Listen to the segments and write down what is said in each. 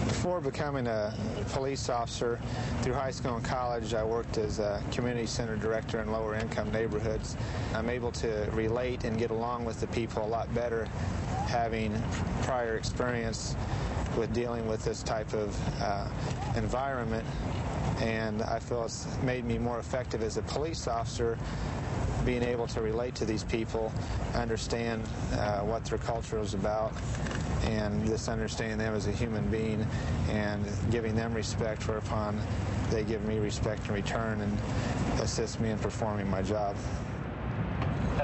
Before becoming a police officer, through high school and college, I worked as a community center director in lower income neighborhoods. I'm able to relate and get along with the people a lot better, having prior experience with dealing with this type of environment, and I feel it's made me more effective as a police officer, being able to relate to these people, understand what their culture is about, and just understanding them as a human being and giving them respect, whereupon they give me respect in return and assist me in performing my job.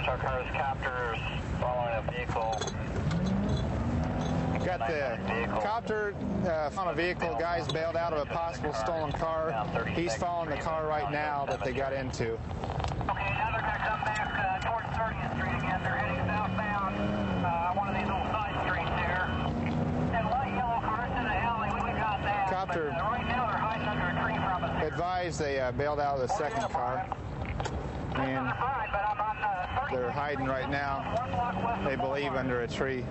Our cars, copters following a vehicle. Got the copter on a vehicle. Guys bailed out of a possible stolen car. He's following the car right now that they got into. Okay, now they're going to come back towards 30th Street again. They're heading southbound, one of these little side streets here. And light yellow cars in the alley, we got that. Copter but, right now they're hiding under a tree from us. Advised they bailed out of the second car. And they're hiding right now, they believe, under a tree.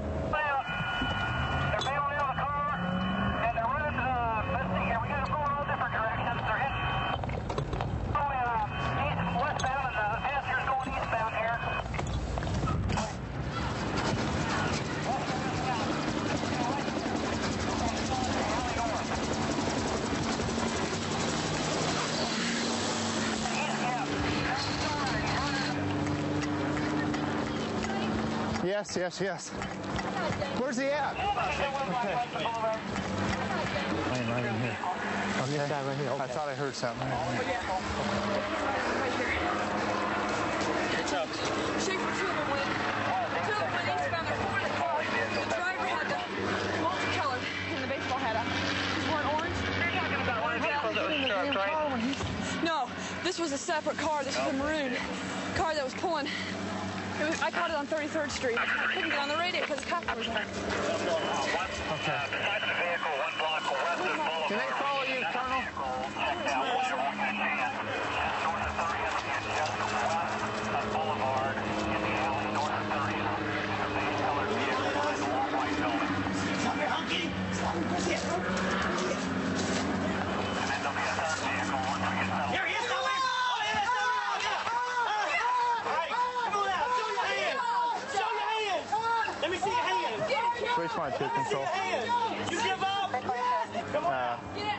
Yes. Where's he at? Okay. Right in here. On this side right here. Okay. I thought I heard something. What's up? Schaefer, two of them went eastbound. They're pulling the car. The driver had the multicolored, and the baseball hat on. One orange. You're talking about one vehicle that was struck, right? No, this was a separate car. This was a maroon car that was pulling. I caught it on 33rd Street. I couldn't get on the radio because the cop was on. Okay. Can they follow you, Colonel? Which one to control? You give up?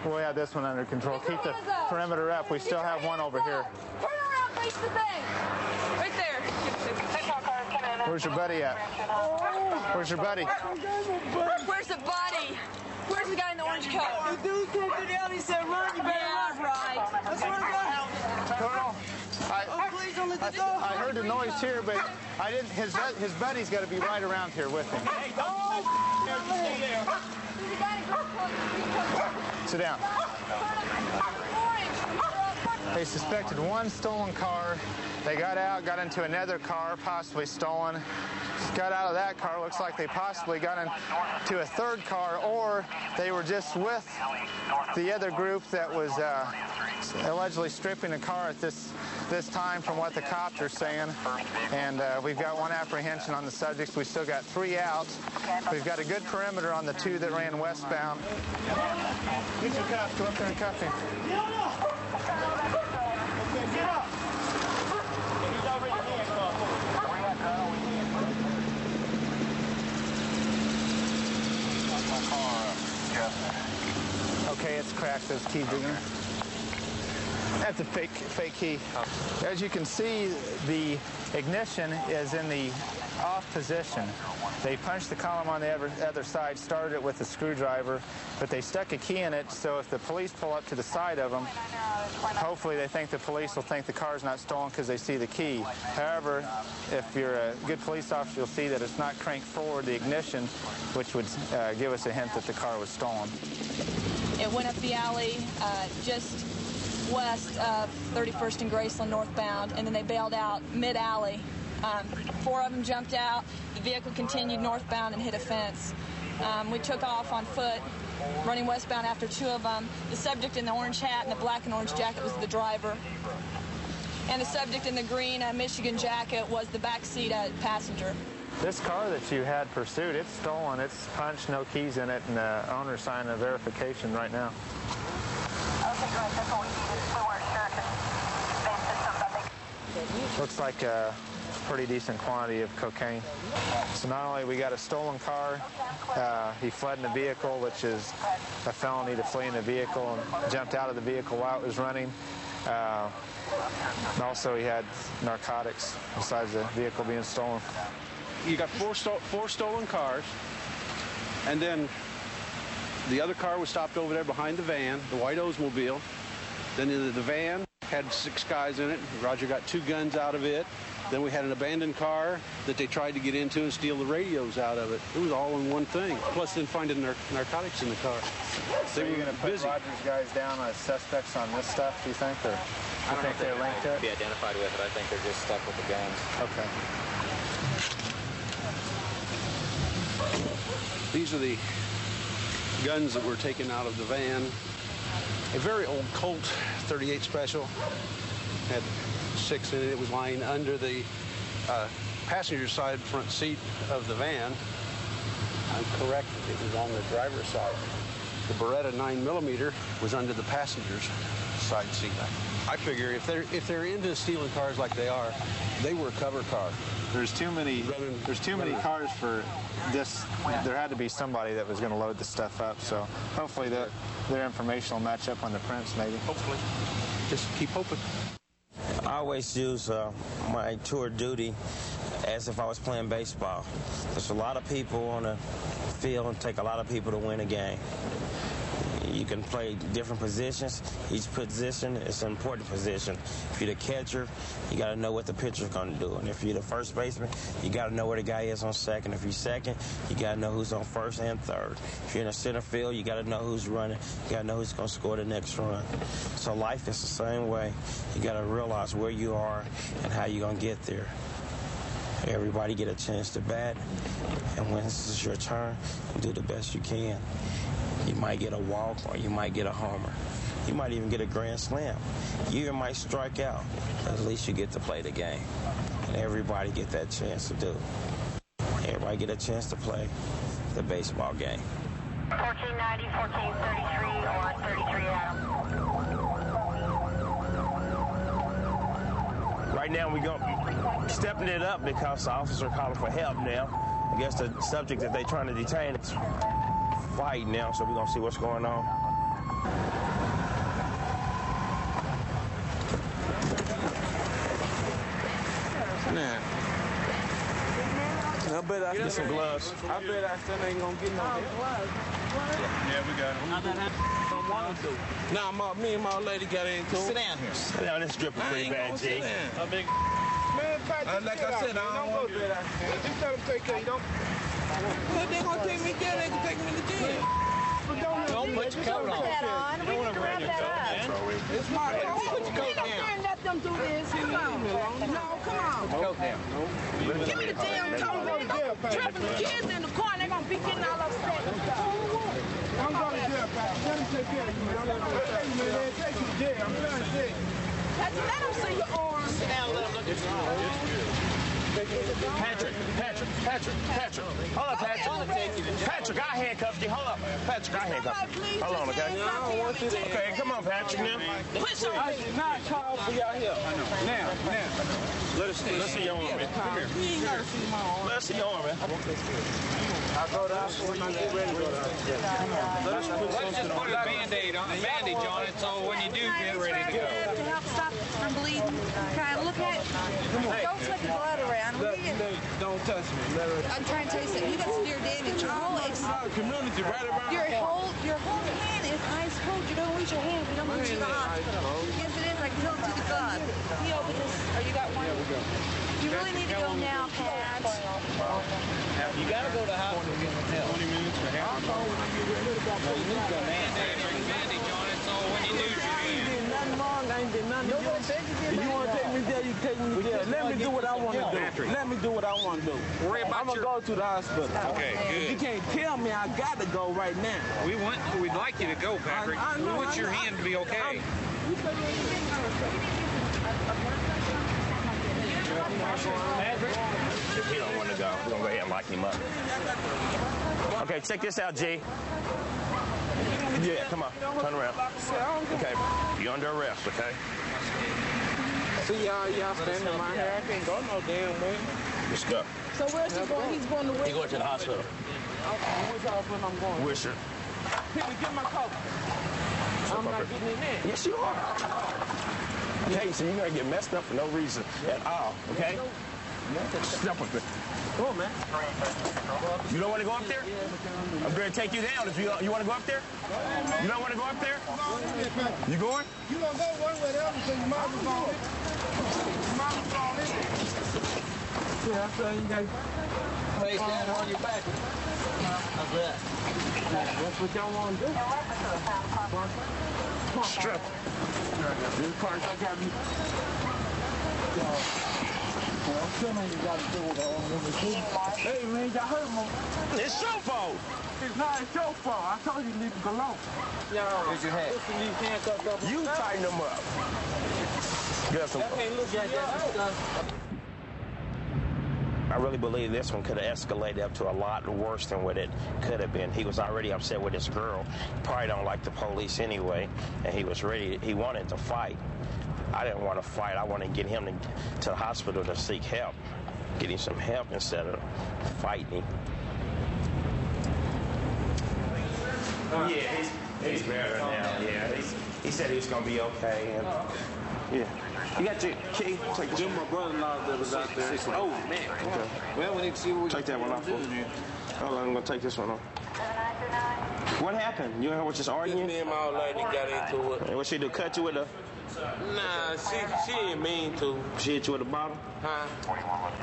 We'll have this one under control. Keep the perimeter up. We still have one over here. Turn around, face the thing. Right there. Where's your buddy at? Where's your buddy? Where's the buddy? Where's the guy in the orange coat? The dude came to the alley and said, run, you better run. Right. I swear to God. Colonel, Please don't let the door. I heard the noise here, but I didn't. His buddy's got to be right around here with him. Hey, don't stay there. There's a guy in a coat. Sit down. Orange. They suspected one stolen car. They got out, got into another car, possibly stolen. Got out of that car. Looks like they possibly got into a third car, or they were just with the other group that was allegedly stripping a car at this time, from what the cops are saying. And we've got one apprehension on the subjects. We still got 3 out. We've got a good perimeter on the 2 that ran westbound. Get your cuffs. Go up there and cuff him. Get up. He's already handcuffed. Okay, it's cracked. Those keys are gonna. That's a fake key. As you can see, the ignition is in the off position. They punched the column on the other side, started it with a screwdriver, but they stuck a key in it, so if the police pull up to the side of them, hopefully they think the police will think the car's not stolen because they see the key. However, if you're a good police officer, you'll see that it's not cranked forward, the ignition, which would give us a hint that the car was stolen. It went up the alley just west of 31st and Graceland northbound, and then they bailed out mid-alley. 4 of them jumped out. The vehicle continued northbound and hit a fence. We took off on foot, running westbound after 2 of them. The subject in the orange hat and the black and orange jacket was the driver. And the subject in the green Michigan jacket was the backseat passenger. This car that you had pursued, it's stolen. It's punched, no keys in it, and the owner signed a verification right now. Okay, great. That's all we needed. We weren't sure because Looks like a pretty decent quantity of cocaine. So not only we got a stolen car, he fled in a vehicle, which is a felony to flee in a vehicle, and jumped out of the vehicle while it was running. And also he had narcotics besides the vehicle being stolen. You got four stolen cars, and then the other car was stopped over there behind the van, the white Oldsmobile. Then the van had 6 guys in it. Roger got 2 guns out of it. Then we had an abandoned car that they tried to get into and steal the radios out of it. It was all in one thing. Plus then finding narcotics in the car. So you're going to put busy. Rogers guys down as suspects on this stuff, do you think? Or I don't know if they're linked to it? be identified with it. I think they're just stuck with the guns. Okay. These are the guns that were taken out of the van. A very old Colt 38 Special. Had 6 in it. It was lying under the passenger side front seat of the van. I'm correct. It was on the driver's side. The Beretta 9mm was under the passenger's side seat. I figure if they're into stealing cars like they are, they were a cover car. There's too many cars for this. There had to be somebody that was going to load the stuff up. So hopefully their information will match up on the prints, maybe. Hopefully. Just keep hoping. I always use my tour duty as if I was playing baseball. There's a lot of people on the field and take a lot of people to win a game. You can play different positions. Each position is an important position. If you're the catcher, you got to know what the pitcher's going to do. And if you're the first baseman, you got to know where the guy is on second. If you're second, you got to know who's on first and third. If you're in the center field, you got to know who's running. You got to know who's going to score the next run. So life is the same way. You got to realize where you are and how you're going to get there. Everybody get a chance to bat, and when this is your turn, do the best you can. You might get a walk or you might get a homer. You might even get a grand slam. You even might strike out. At least you get to play the game. And everybody get that chance to do. Everybody get a chance to play the baseball game. 1490, 1433 on 33 Adam. Right now we go stepping it up because the officers are calling for help now. I guess the subject that they're trying to detain is fighting now, so we're going to see what's going on. Nah. I bet I Get some gloves. I bet I still ain't gonna get no gloves. Yeah, we got them. Nah, me and my lady got into it. Sit down here. Sit down, this dripping I pretty ain't bad, gonna G. sit down. A big. Man, Patrick, Like I said, I don't go there. Just tell them take care. You don't. But they gonna take me to jail, they can take me to jail. Don't put your coat on. That on. We need to wrap that up. It's my coat. Put your coat down. Can't let them do this. Come on. No, come on. Coat down. Give me the damn coat. Trapping the kids in the car and they're going to be getting all upset and stuff. I'm going to jail, Pat. Let them take care of you. Hey, man, they'll take you to jail. I'm trying to say. Let them see your arms. Sit down, let them look at you. Patrick. Hold up, Patrick. Patrick, I handcuffed you. Hold up. Patrick, I handcuffed you. Hold on, okay? I don't want you to. Okay, come on, Patrick, now. Push on I did not call for y'all help. Now. Let's see your arm, man. Come here. You ain't gotta see my arm. Let's see your arm, man. I go to the hospital when I get ready to go to the hospital. Let's just put a bandage on it so when you do get ready to go. To help stop from bleeding. Can I look at it? Don't take the blood around. Don't touch me. I'm trying to tell you something. You got severe damage. Your whole Community right around. your whole hand is ice cold. You don't lose your hand. You don't lose your hospital. Yes, it is. I can tell it to the God. You open this. Or you got one? You really need to go now, Pat. You got to go to the hospital to get help. 20 minutes for help. You need to go bandage on it so when you lose your I ain't hand. did nothing wrong. I ain't did nothing. If you want to take me there, you take me there. Let me do what I want to do. Let me do what I want to do. I'm going to go to the hospital. Okay, good. You can't tell me I got to go right now. We'd like you to go, Patrick. I know, We want your I know. hand to be okay. If he don't want to go, we're going to go ahead and lock him up. Okay, check this out, G. Yeah, come on. Turn around. Okay. You're under arrest, okay? See y'all standing in my hair. I can't go no damn way. Let's go. So where's he going? He's going to where? He's going to the hospital. Which hospital I'm going? Wisher. Pick me, get my coat. I'm not getting in there. Yes, you are. Okay, so you're going to get messed up for no reason at all, okay? Step with it. Go on, man. You don't want to go up there? I'm going to take you down. If you want to go up there? You don't want to go up there? You going? You gonna go one way or the other, so you might as well go. You might as well in there. Yeah, so you guys Face down on your back. How's that? that's what y'all want to do. Strip. This part I got me. I'm telling you got to do with all of this. Hey, man, y'all heard me. It's your fault. It's not your fault. I told you to leave it alone. Here's your hat. Listen, these handcuffs up. You tighten them up. Get some. I really believe this one could have escalated up to a lot worse than what it could have been. He was already upset with his girl. Probably don't like the police anyway, and he was ready. He wanted to fight. I didn't want to fight. I wanted to get him to the hospital to seek help, get him some help instead of fighting. Yeah, he's better now. Yeah, he said he was gonna be okay. And, yeah. You got your key? Take this. My brother-in-law that was out there. Oh, man. Okay. Well, we need to see what we Take that one off. Hold on, I'm gonna take this one off. What happened? You and her was just arguing? Me and my old lady got into it. And what she do? Cut you with a? Nah, she ain't mean to. She hit you with a bottle? Huh?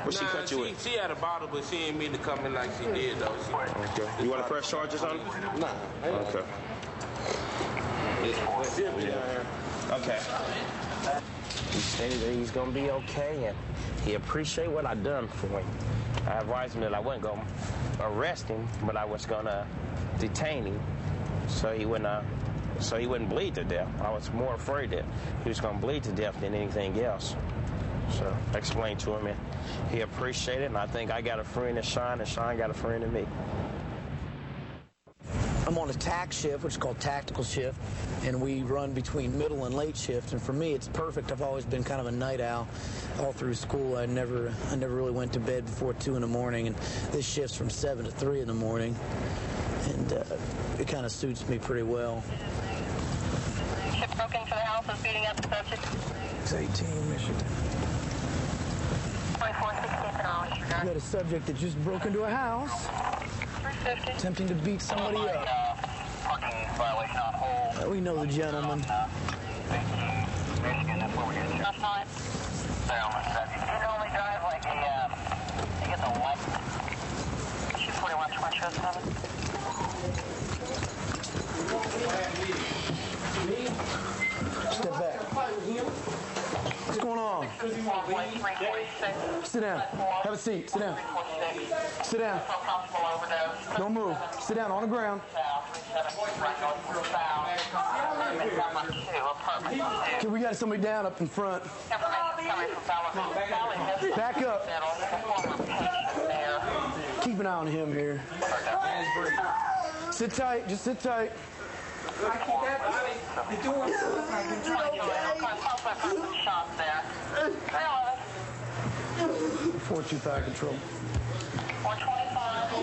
What she cut you with? She had a bottle, but she ain't mean to come in like she did, though. Okay. You want to press charges on her? Nah. Okay. Okay. He said that he's gonna be okay, and he appreciate what I done for him. I advised him that I wasn't gonna arrest him, but I was gonna detain him, so he wouldn't bleed to death. I was more afraid that he was gonna bleed to death than anything else. So I explained to him, and he appreciated it, and I think I got a friend in Sean, and Sean got a friend in me. I'm on a TAC shift, which is called tactical shift, and we run between middle and late shift. And for me, it's perfect. I've always been kind of a night owl all through school. I never really went to bed before 2 in the morning, and this shift's from 7 to 3 in the morning, and it kind of suits me pretty well. Ship broke into the house and beating up the subject. 618, Michigan. 2416 You got a subject that just broke into a house, 350. attempting to beat somebody up. Parking violation on hold. We know the gentleman. Michigan, that's what we're getting. That's fine. They normally drive like he gets a light. Shoot 41 27. Step back. What's going on? Sit down. Have a seat. Sit down. Sit down. Don't move. Sit down on the ground. Okay, we got somebody down up in front. Back up. Keep an eye on him here. Sit tight. Just sit tight. 425 control. 425.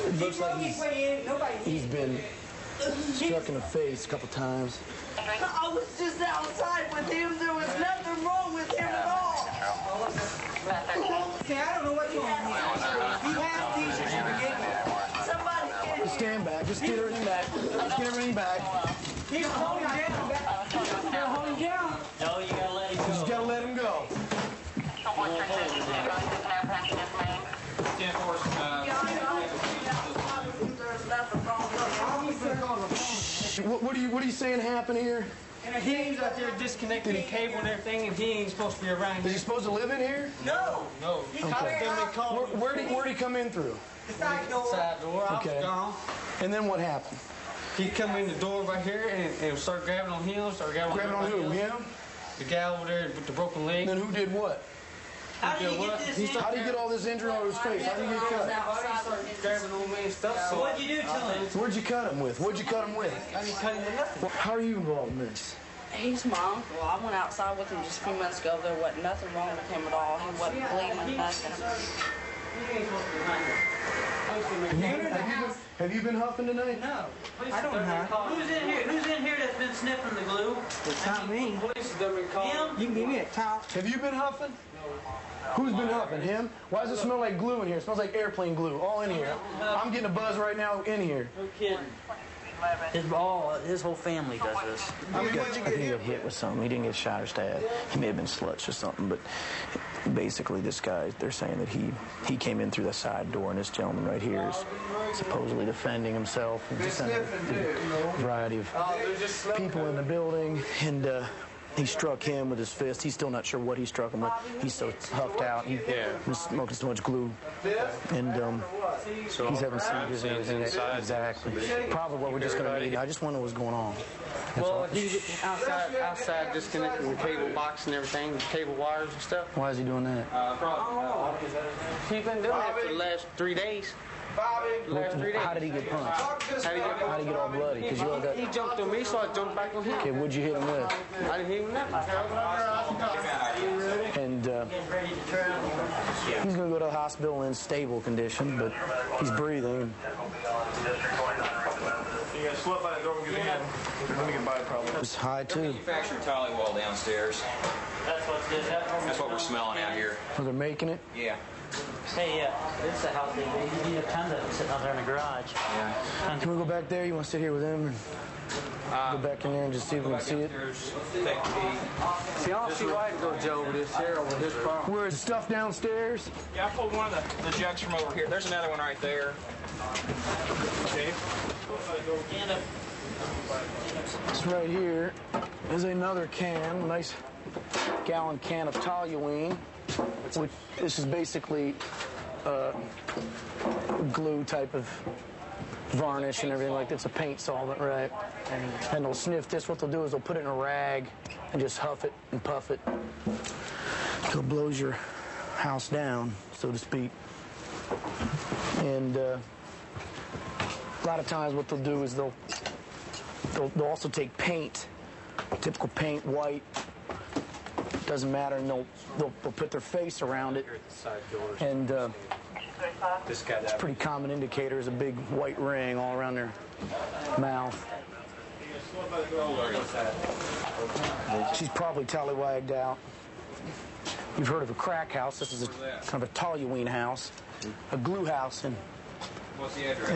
It looks like he's been struck in the face a couple times. I was just outside with him. There was nothing wrong with him at all. See, I don't know what's wrong with him. He has t-shirts you gave me. Somebody Just stand back. Just get everything back. Just get everything back. He's holding down. They're holding down. No, you gotta let him go. You just gotta let him go. What are you saying happened here? And he's out there disconnecting the cable and everything, and he ain't supposed to be around Is here. he supposed to live in here? No. He called me. Where'd he come in through? The side door. I Okay. was gone. And then what happened? He come in the door right here and start grabbing on him. Grabbing on who? Him? The guy over there with the broken leg. And then who did what? How did you get this injury? How do you get all this injury on his face? How do you get cut? Grabbing old man's stuff. So what'd you do to him? Where'd you cut him with? What'd you cut him with? I didn't cut him with nothing. Well, how are you involved in this? He's my uncle. I went outside with him just a few minutes ago. There wasn't nothing wrong with him at all. He wasn't bleeding, nothing. Have you been huffing tonight? No. I don't know. Who's in here that's been sniffing the glue? It's not me. Police have been called. You can give me a towel. Have you been huffing? Who's been huffing? Him? Why does it smell like glue in here? It smells like airplane glue all in here. I'm getting a buzz right now in here. No kidding. His whole family does this. I think he got hit with something. He didn't get shot or stabbed. He may have been slunched or something, but basically this guy, they're saying that he came in through the side door, and this gentleman right here is supposedly defending himself. And just a variety of people in the building, and he struck him with his fist. He's still not sure what he struck him with. He's so huffed out. He was smoking so much glue. And he's having seizures and everything. Exactly. Probably what we're just going to need. I just want to know what's going on. Well, he's outside disconnecting the cable box and everything, the cable wires and stuff. Why is he doing that? He's been doing that for the last 3 days. How did he get punched? How did he get all bloody? Because you all got... He jumped on me, so I jumped back on him. Okay, what'd you hit him with? I didn't hit him with nothing. And he's going to go to the hospital in stable condition, but he's breathing. You gotta slip by the door and get in. You're gonna get by a problem. It's high, too. Manufactured tally wall downstairs. That's what we're smelling out here. Oh, they're making it? Yeah. Hey, this is the house they need a tender sitting out there in the garage. Yeah. Can we go back there? You want to sit here with him? And go back in there and just see if we can see it? See, I don't see why to go Joe over this here, over his problem. Where's the stuff downstairs? Yeah, I pulled one of the jugs from over here. There's another one right there. Okay. This right here is another can, a nice gallon can of toluene. Which, this is basically glue type of varnish and everything like that. It's a paint solvent, right? And they'll sniff this. What they'll do is they'll put it in a rag and just huff it and puff it until it blows your house down, so to speak. And a lot of times what they'll do is they'll also take paint, typical paint, white, doesn't matter, and they'll put their face around it, and it's a pretty common indicator is a big white ring all around their mouth. She's probably tallywagged out. You've heard of a crack house. This is kind of a toluene house, a glue house in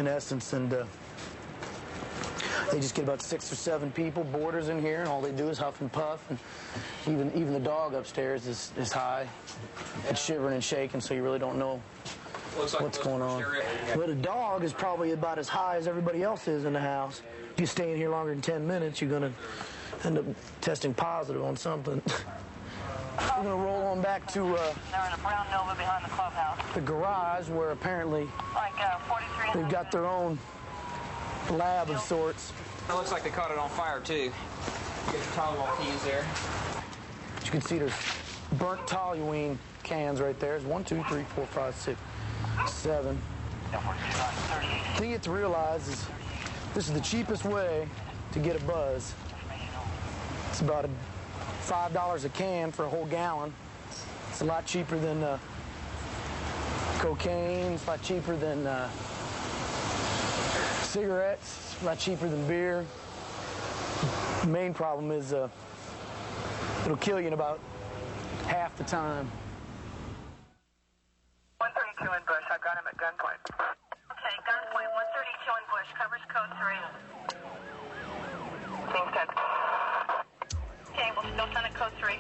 essence, and they just get about 6 or 7 people, boarders in here, and all they do is huff and puff. And even the dog upstairs is high. It's shivering and shaking, so you really don't know what's going on. Well, the dog is probably about as high as everybody else is in the house. If you stay in here longer than 10 minutes, you're going to end up testing positive on something. We're going to roll on back to They're in a brown Nova behind the clubhouse. the garage, where apparently they've got their own lab of sorts. It looks like they caught it on fire, too. You get the tallywall cans there. You can see there's burnt toluene cans right there. There's 1, 2, 3, 4, 5, 6, 7. The thing you have to realize is this is the cheapest way to get a buzz. It's about $5 a can for a whole gallon. It's a lot cheaper than cocaine. It's a lot cheaper than cigarettes. It's a lot cheaper than beer. The main problem is it'll kill you in about half the time. 132 in Bush. I've got him at gunpoint. Okay, gunpoint 132 in Bush. Covers code 3. Team 10. Okay, we'll still send it code 3.